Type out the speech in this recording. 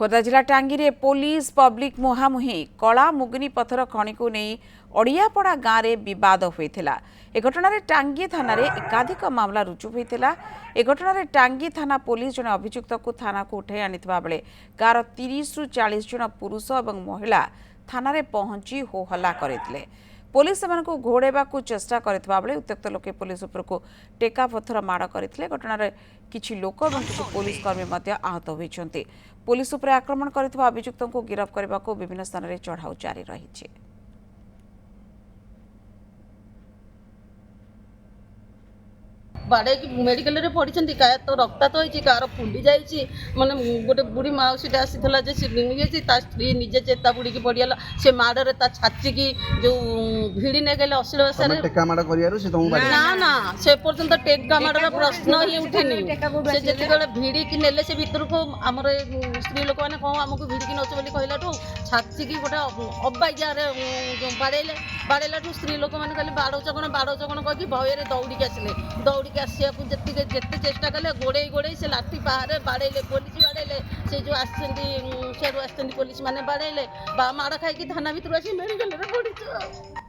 खोर्धा जिला टांगी रे पुलिस पब्लिक मुहांमुही कला मुगनी पथर खनि को नहीं अड़ियापड़ा गाँव में बद होता। ए घटना टांगी थाना एकाधिक मामला रुजु होता। ए घटना टांगी थाना पुलिस जने अभियुक्त को थाना को उठाई आनिथिबा बेले गाँव 30 रु 40 जन पुरुष और महिला थाना रे पहुंची हो हल्ला करथिले। पुलिस सेमानकु घोड़ेबाकु चेष्टा करथिबा बेले उत्त्यक्त लोके पुलिस उपरकु टेका पत्थर माड़ करथिले। घटनार किछि लोक और किछि पुलिस कर्मी मध्य आहत होइछन्ति। पुलिस उपरे आक्रमण करथिबा अभियुक्तଙ୍କୁ गिरफ्त करबाकु विभिन्न स्थान रे चढ़ाऊ जारी रहिछि। बाड़े मेडिकल रे पड़ी क्या तो रक्तात होती कार फुली जाइए माने गोटे बुढ़ी मौसीटा आसीला सी स्त्री निजे चेता बुड़ी पड़गला से माड़े छाची की जो भिड़ी नहीं गले अश्लील भाषा ना ना से पर्यंत टेका माड़र प्रश्न ही उठिनी से जिते भिड़ी की नेले से भीतर को आम स्त्री लोक मैंने कौन आमको भिड़ी की नच बोली कहला छाची की गोटे अबाइया बाड़े बाड़ेला स्त्री लोक मैंने कहले बाड़ौच कौन कह भय दौड़ी आसिले दौड़ी आसिया जिते चेष्टा कले गोड़े गोड़े से लाठी बाहर बाड़े पुलिस बाड़े से जो आसुँच पुलिस मैंने बाड़े माड़ खाई थाना भर आस मेडिकल पड़ी।